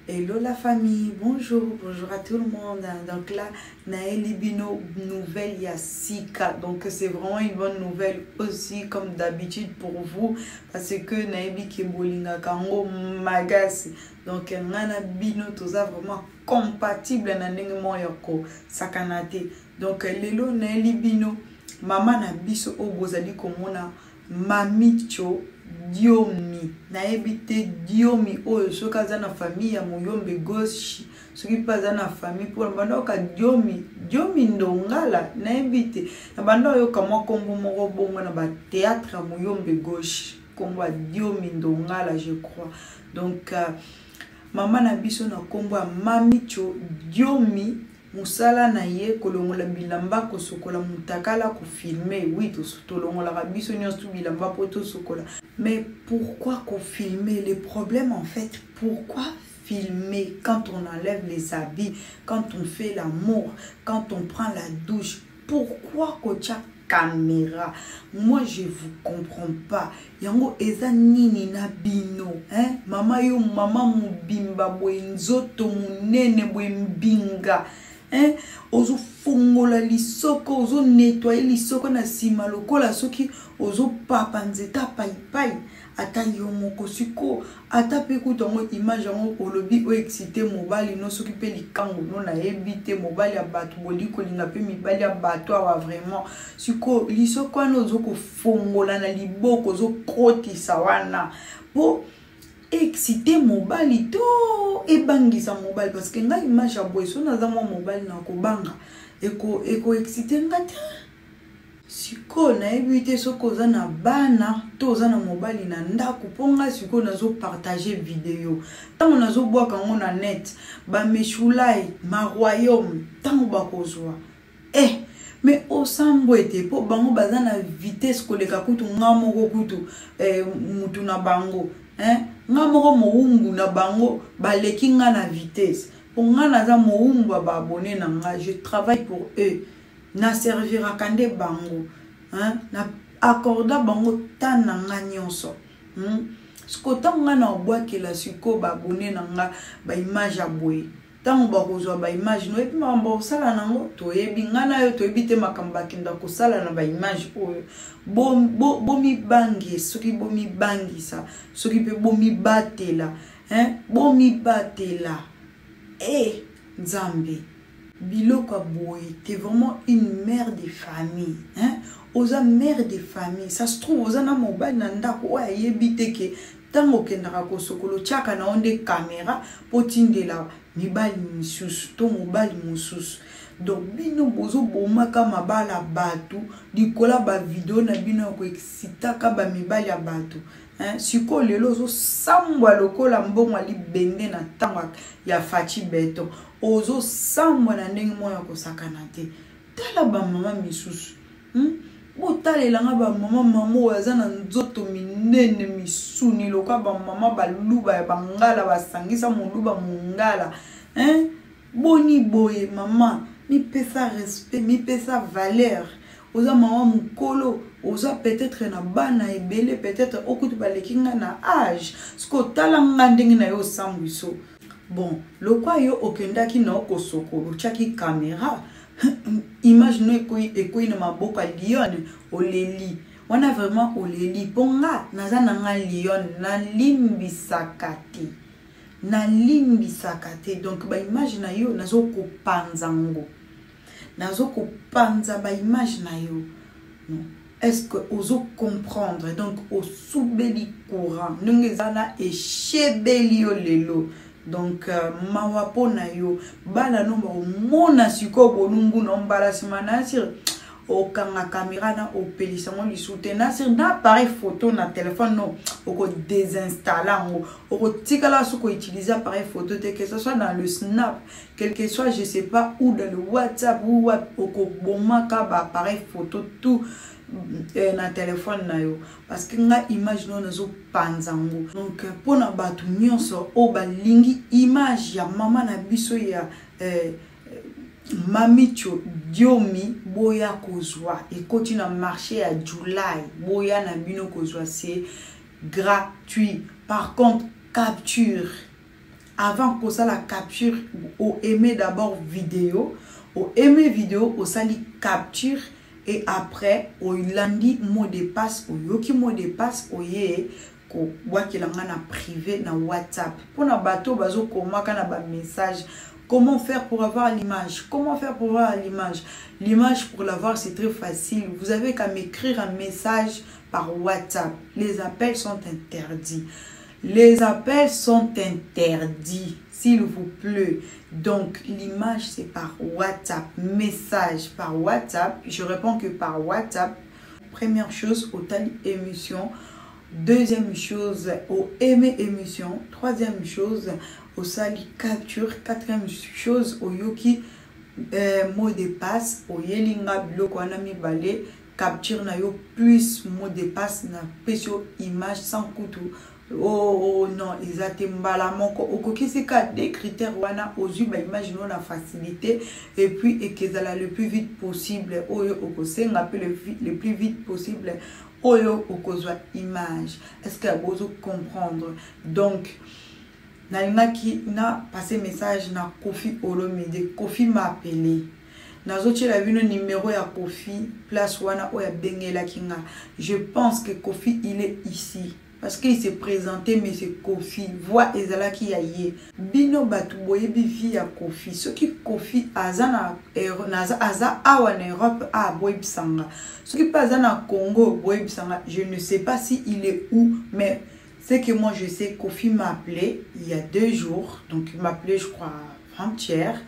Hello la famille, bonjour à tout le monde. Donc là, Naëli Bino, nouvelle Yassika. Donc c'est vraiment une bonne nouvelle aussi, comme d'habitude pour vous, parce que Naëli Kebolinga Kango Magas. Donc Nana Bino, tout ça vraiment compatible na ndenge yoko sakanate. Donc lelo Naëli Bino, maman na biso obozali komona mamicho diomi na ebite diomi oyo soka za na famille ya Muyombe gauche soki paza na famille pour banda ka diomi ndongala na ebite na banda oyo kamwa kombo moko bongo na ba théâtre ya Muyombe gauche kombo diomi ndongala je crois. Donc maman na biso na kombo mamicho diomi musala na ye kolongola bilamba ko sokola mutakala ko filmer. Oui, to longola biso nyonso bilamba poto sokola. Mais pourquoi qu'on filmer? Les problèmes en fait, pourquoi filmer quand on enlève les habits, quand on fait l'amour, quand on prend la douche? Pourquoi qu'on tient caméra? Moi je vous comprends pas. Yango eza nini na bino, hein? Mama yo mama mubimba bwe nzoto munene bwe mbinga. Hein? Ozo fungola lisoko, ozo nettoyer lisoko na sima lokola soki ozo papa nzeta pai ata yomoko siko ata pe kutongo image yango olobi o excité mobali no soki pe likango no na ebite mobali ya bato boliko linga pe mibali ya bato awa vraiment siko lisoko no ozo ko fungola na liboko ozo krotisa wana po excité mobali to ebangisa mobali parce que nga image ya boyeso naza mwa mobali na kobanga eko excité ngata siko na ebite soko za na bana to za na mobali na ndako ponga siko nazo partager vidéo tango nazo bwaka ngo na net ba meshulai ma royaume tango bakozwa mais osambo ete po bango baza na vitesse koleka kutu ngamoko kutu mutu na bango ngamoko moumbu na bango baleki nga na vitesse po nga naza moumbu ba abonné na nga je travaille pour eux na servira kande bango na accorda bango tan na nga nyonso siko tango nga na obwakela siko ba abonné na nga ba image ya boye tango bakozwa ba image no epi makambo osala nango toyebi nga na yo toyebi te makambo akenda kosala na ba image oyo bomibangi soki bomibangisa soki pe bomibatela bomibatela Nzambe biloko boye t'es vraiment une mère de famille oza mère de famille ça se trouve oza na mobali na ndako oyo ayebi te ke tango kendaka kosokolo tiaka na onde caméra potindela mibali misusu to mobali mususu. Donc bino bozo bomaka mabala batu dikola ba video na bino ko excitaka ba mibali ya batu siko lelo zo sambwa lokola mbongo ali bende na tango ya fachi beto ozo sambwa na ndenge moya ko sakana te tala ba mama misusu botalela nga ba mama mamo aza na nzoto minene misuni loka ba mama baluba ya bangala basangisa moluba mungala boni boye mama mi pesa respect mi pesa valeur oza mama mukolo oza peut-être na bana ebele peut-être okutu balekinga na âge sko tala nga ndenge na yo sambiso bon lokwa yo okendaki na okosokolo chaki caméra image no ekoi na maboko lion oleli wana vraiment oleli ponga naza na nga lion na limbisaka te donc ba image na yo nazo kopanza ba image na yo non est-ce que ozo comprendre donc osubeli courant ndenge zana eshebeli yo lelo. Donc mawapo na yo bala nomba mona siko bolungu na embarrassement na sir okanga caméra na opelisa mo lisute na sir na appareil photo na téléphone no oko désinstaller ngo oko tikala suko utiliser appareil photo te que ce soit dans le snap quel que soit je sais pas ou dans le WhatsApp ou oko bomaka ba appareil photo tout na téléphone na yo parce que nga image no nazo panzango. Donc pona batu nyonso o balingi image ya mama na biso ya mamicho diomi boya kozwa ekoti na marché ya July boya na bino kozwa c'est gratuit. Par contre capture avant que ça la capture ou aimer d'abord vidéo ou aimer vidéo ou ça li capture et après au lundi mot de passe ou yoki mot de passe au yé ko wakilanga na privé na WhatsApp pour na bateau bazo komaka na ba message. Comment faire pour avoir l'image? Comment faire pour avoir l'image? L'image, pour l'avoir, c'est très facile. Vous avez qu'à m'écrire un message par WhatsApp. Les appels sont interdits. Les appels sont interdits, s'il vous plaît. Donc, l'image, c'est par WhatsApp. Message par WhatsApp. Je réponds que par WhatsApp. Première chose, au tali émission. Deuxième chose, au aimer émission. Troisième chose, au sali capture. Quatrième chose, au yoki mot de passe. Au yelinga bloko anami balé. Capture na yo plus mot de passe na pesio image sans couteau. Oh non, exactement. Au des critères wana aux yeux image non la facilité et puis et qu'ils allaient le plus vite possible. Oh au le plus vite possible. Oh au cause image. Est-ce que vous comprendre? Donc Nalina qui n'a passé message na Kofi Olomide. Kofi m'a appelé. Nazoche la vu le numéro ya Kofi place wana o ya bengela kinga. Je pense que Kofi il est ici. Parce qu'il s'est présenté, mais c'est Kofi. Voix ezala qui a yé. Bino batu boye bifi ya Kofi. Ce qui Kofi azana aza awa en Europe a boye bisanga. Ce qui pas na Congo boye bisanga. Je ne sais pas si il est où, mais c'est que moi je sais Kofi m'a appelé il y a 2 jours. Donc il m'a appelé je crois avant-hier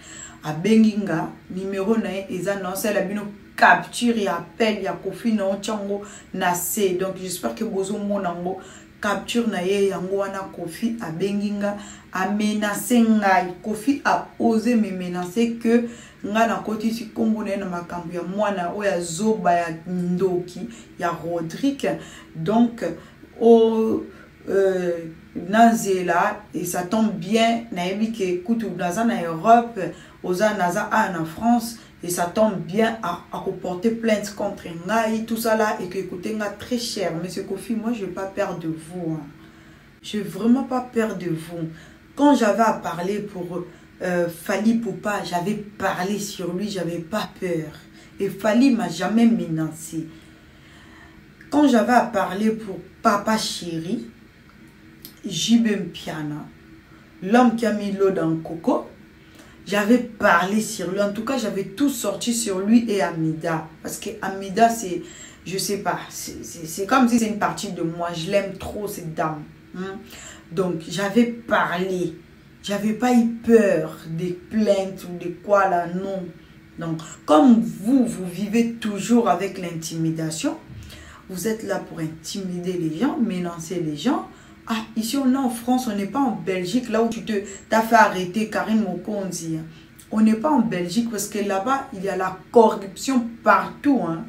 à Benginga. Numéro nae ezana c'est la bino capture et appel ya Kofi na ochango na C. Donc j'espère que bozo monango capture na ye yango wana Kofi a Benginga a menacé ngai. Kofi a osé me menacer que nga na koti si kombo na makambo ya mwana oya zoba ya ndoki ya Rodrigue. Donc au Nazela et ça tombe bien na yebi ke kutu naza na Europe oza naza en France. Et ça tombe bien à porter plainte contre Ngai, tout ça là, et que écoutez, Ngai très cher. Monsieur Kofi, moi je n'ai pas peur de vous. Hein. Je n'ai vraiment pas peur de vous. Quand j'avais à parler pour Fally Poupa, j'avais parlé sur lui, j'avais pas peur. Et Fally m'a jamais menacé. Quand j'avais à parler pour Papa Chéri, Jibem Piana, l'homme qui a mis l'eau dans le coco, j'avais parlé sur lui. En tout cas, j'avais tout sorti sur lui et Amida. Parce que Amida, c'est, je sais pas, c'est comme si c'est une partie de moi. Je l'aime trop, cette dame. Hein? Donc, j'avais parlé. J'avais pas eu peur des plaintes ou de quoi là, non. Donc, comme vous vivez toujours avec l'intimidation, vous êtes là pour intimider les gens, menacer les gens. Ah, ici on est en France, on n'est pas en Belgique, là où tu t'as fait arrêter Karine Mokonzi. On n'est pas en Belgique parce que là-bas, il y a la corruption partout. Hein.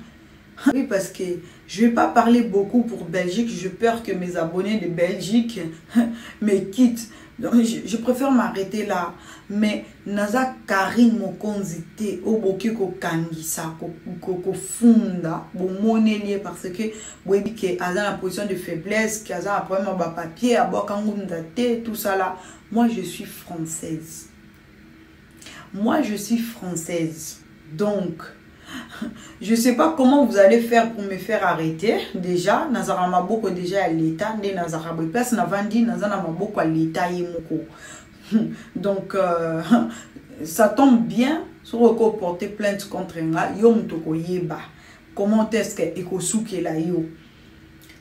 Oui, parce que je ne vais pas parler beaucoup pour Belgique, j'ai peur que mes abonnés de Belgique me quittent. Donc, je préfère m'arrêter là. Mais naza Karine Mokonzi te oboki ko kangisa ko funda bo monelier parce que boyebi ke aza na position de faiblesse que aza na problème ba papier abokangunda te tout ça là. Moi je suis française. Moi je suis française. Donc je sais pas comment vous allez faire pour me faire arrêter. Déjà, Nazara Maboko déjà à l'état, né Nazara Place Navandi, Nazara Maboko à l'état yemoko. Donc, ça tombe bien sur le porter plainte contre nga yom toko yeba. Comment est-ce que ekosuke la yo?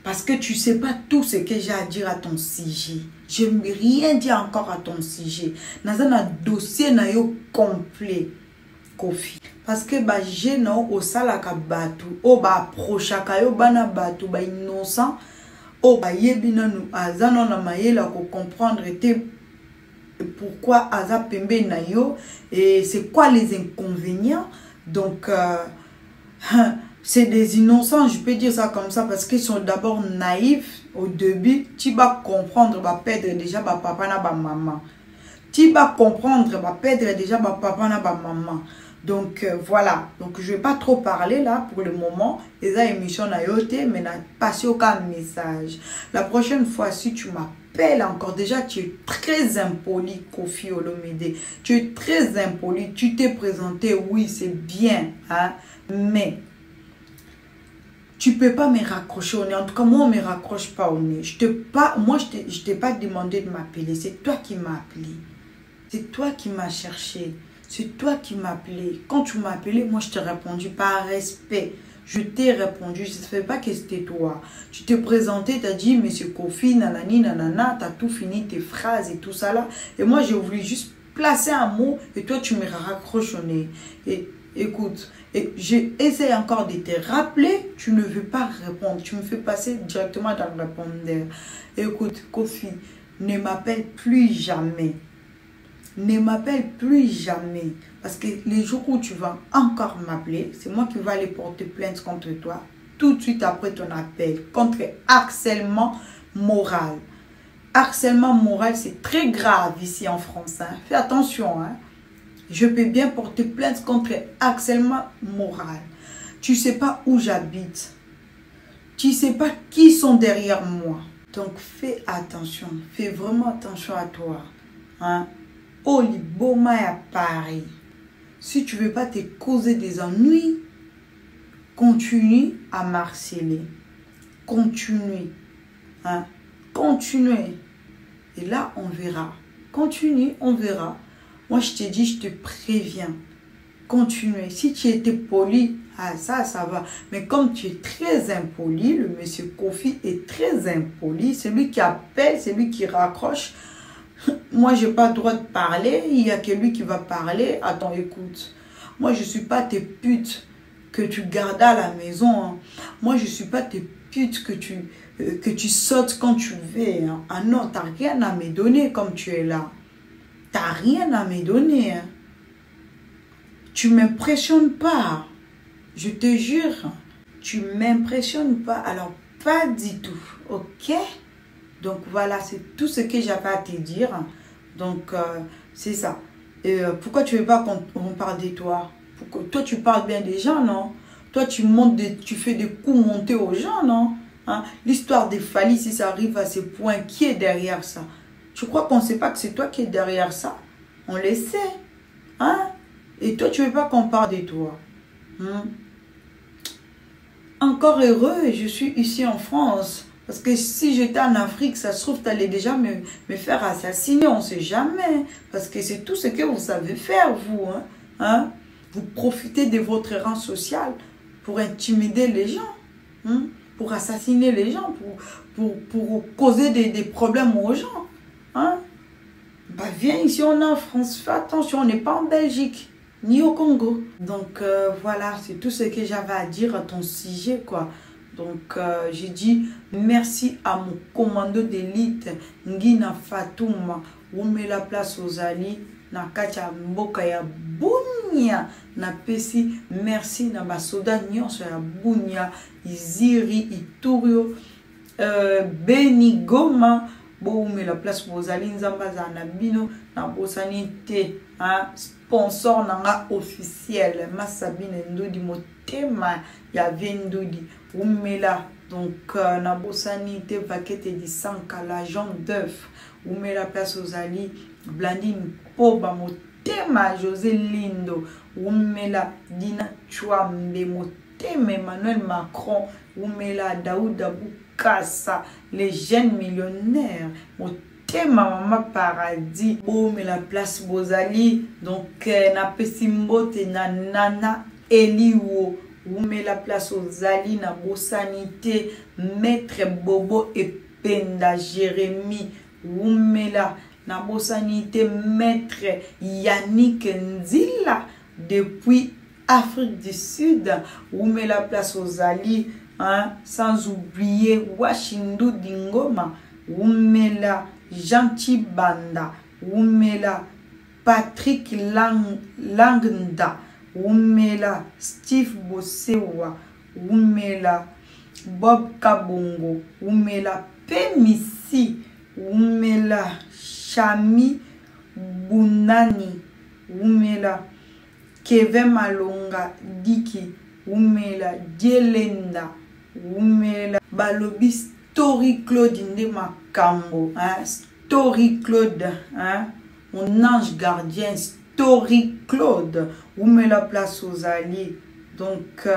Parce que tu sais pas tout ce que j'ai à dire à ton sujet. Je ne vais rien dire encore à ton sujet. Nazana dossier na yo complet. Kofi. Parce que bah j'ai non au salaka batu o ba approchaka yo bana batu ba innocent o ba yebina nu azana na mayela ko comprendre te pourquoi aza pembe na yo et c'est quoi les inconvénients. Donc c'est des innocents, je peux dire ça comme ça parce qu'ils sont d'abord naïfs au début. Tu vas comprendre va perdre déjà ba papa na ba maman. Tu vas comprendre va perdre déjà ba papa na ba maman. Donc voilà, donc je vais pas trop parler là pour le moment. Les émissions na yote mais n'a passé aucun message. La prochaine fois si tu m'appelles m'appelles encore. Déjà, tu es très impoli, Koffi Olomide. Tu es très impoli. Tu t'es présenté, oui, c'est bien. Hein? Mais, tu ne peux pas me raccrocher au nez. En tout cas, moi, on ne me raccroche pas au nez. Moi, je t'ai pas demandé de m'appeler. C'est toi qui m'as appelé. C'est toi qui m'as cherché. C'est toi qui m'as appelé. Quand tu m'as appelé, moi, je t'ai répondu par respect. Je t'ai répondu. Je ne savais pas que c'était toi. Tu t'es présenté, tu as dit, monsieur Koffi, nanani, nanana, tu as tout fini, tes phrases et tout ça là. Et moi, j'ai voulu juste placer un mot et toi, tu me raccroches au nez. Et écoute, j'ai essayé encore de te rappeler, tu ne veux pas répondre. Tu me fais passer directement dans le répondeur. Écoute, Koffi, ne m'appelle plus jamais. Ne m'appelle plus jamais. Parce que les jours où tu vas encore m'appeler, c'est moi qui vais aller porter plainte contre toi. Tout de suite après ton appel. Contre harcèlement moral. Harcèlement moral, c'est très grave ici en France. Hein. Fais attention. Hein. Je peux bien porter plainte contre harcèlement moral. Tu ne sais pas où j'habite. Tu ne sais pas qui sont derrière moi. Donc fais attention. Fais vraiment attention à toi. Hein. Oliboma à Paris. Si tu ne veux pas te causer des ennuis, continue à marceler. Continue. Hein? Continue. Et là, on verra. Continue, on verra. Moi, je te dis, je te préviens. Continue. Si tu étais poli, ah, ça va. Mais comme tu es très impoli, le monsieur Koffi est très impoli. C'est lui qui appelle, c'est lui qui raccroche. Moi, je n'ai pas le droit de parler. Il n'y a que lui qui va parler. Attends, écoute. Moi, je ne suis pas tes putes que tu gardes à la maison. Hein. Moi, je ne suis pas tes putes que tu sautes quand tu veux. Hein. Ah non, tu n'as rien à me donner comme tu es là. Tu n'as rien à me donner. Hein. Tu ne m'impressionnes pas. Je te jure. Tu ne m'impressionnes pas. Alors, pas du tout. Ok? Donc voilà, c'est tout ce que j'avais à te dire. Donc c'est ça. Et pourquoi tu ne veux pas qu'on parle de toi? Toi, tu parles bien des gens, non? Toi, tu fais des coups montés aux gens, non? Hein? L'histoire des Fally, si ça arrive à ce point, qui est derrière ça? Je crois qu'on ne sait pas que c'est toi qui es derrière ça. On le sait. Hein? Et toi, tu ne veux pas qu'on parle de toi. Hein? Encore heureux, je suis ici en France. Parce que si j'étais en Afrique, ça se trouve, tu allais déjà me faire assassiner. On ne sait jamais. Parce que c'est tout ce que vous savez faire, vous. Hein? Hein? Vous profitez de votre rang social pour intimider les gens. Hein? Pour assassiner les gens. Pour causer des problèmes aux gens. Hein? Bah, viens ici, on est en France. Fais attention, on n'est pas en Belgique. Ni au Congo. Donc, voilà, c'est tout ce que j'avais à dire à ton sujet, quoi. Donc, j'ai dit merci à mon commando d'élite, Ngina Fatouma, où met la place aux alliés, na kacha mboka ya bunya, na pesi, merci na basoda nyonso ya bunya, Iziri, Iturio, Beni Goma, où met la place aux alliés, Nzambaza na bino, na bosanité, sponsor nanga officiel, Massabine Ndodi Motema, ya Vendodi. Oumela, donc Nabosani te vaquete di sanka la jambe d'œuf. Oumela place aux alliés, Blandine Poba Motema, José Lindo. Oumela Dina Chouambe Motema, Emmanuel Macron. Oumela Daouda Boukassa, les jeunes millionnaires. Motema Mama Paradis. Oumela place Bozali, donc Napesimbote na Nana Eliwo. Où met la place aux alliés, na Bosanité, Maître Bobo et Penda Jérémy. Où met la Bosanité, Maître Yannick Nzila, depuis Afrique du Sud. Où met la place aux alliés, hein, sans oublier Washindu Dingoma. Où met la Gentil Banda. Où met la Patrick Langda. Oumela, Steve Bosewa, Oumela, Bob Kabongo, Oumela, Pemisi, Oumela, Chami Bunani, Oumela, Kevin Malonga, Diki, Oumela, Dielenda, Oumela, Balobi Story Claudine Maka. Cambo, hein, Story Claude, hein, mon ange gardien, Story Claude, où met la place aux alliés. Donc,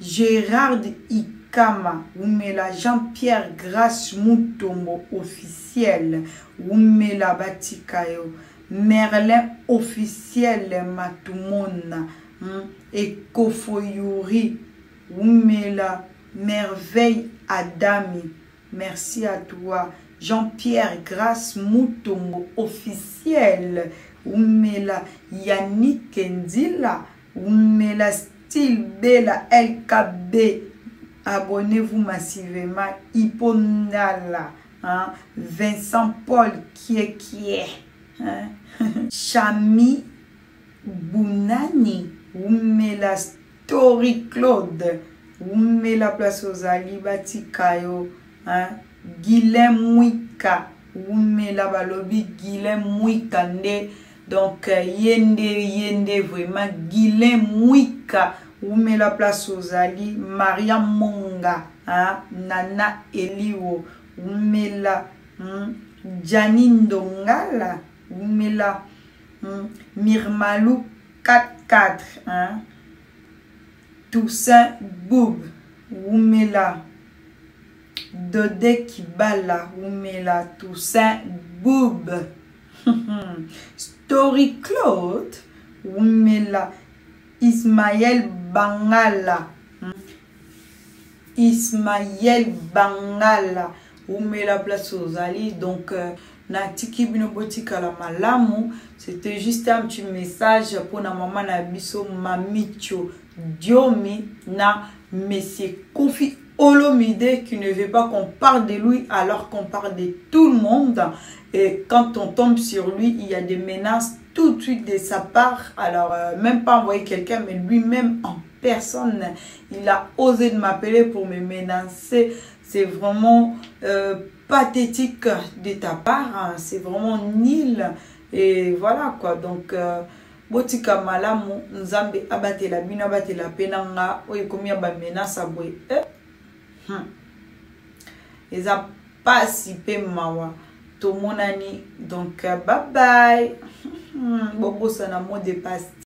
Gérard Ikama, où met la Jean-Pierre Grace Moutombo officiel, où met la Batikayo, Merlin officiel Matumona, et Kofoyuri, où met la Merveille Adami. Merci à toi. Jean-Pierre Grace Moutombo officiel, où met la Yannick Ndila, où met la Style Bella LKB. Abonnez-vous massivement. Ipondala, hein? Vincent Paul qui est, hein? Chami Bounani, où met la Story Claude, où met la place aux Ali Batikayo, hein? Guilhem Mouika, où met la balobi Guilhem Mouika. Donc, yende vraiment Guilhem Mouika, où met la place aux Ali, Maria Monga, hein? Nana Eliwo, où met la Janine Dongala, où met la Mirmalou 4-4, hein? Toussaint Boub, où met la Dode Kibala, où met la Toussaint Boub. Story Claude, où met la Ismaël Bangala. Ismaël Bangala, où met la place aux alliés. Donc, Natiki Binobotika la Malamu, c'était juste un petit message pour la maman Nabiso Mamicho Diomi na Monsieur Kofi Olomide qui ne veut pas qu'on parle de lui alors qu'on parle de tout le monde. Et quand on tombe sur lui, il y a des menaces tout de suite de sa part. Alors, même pas envoyer quelqu'un, mais lui-même en personne, il a osé de m'appeler pour me menacer. C'est vraiment pathétique de ta part. Hein. C'est vraiment nul. Et voilà quoi. Donc, botika malamu, nzambe abate la bina abate la penanga. Oye komi ya ba menace aboye. Ils a pas si peu mawa. Tout mon ami. Donc, bye bye. Bobo, ça n'a pas de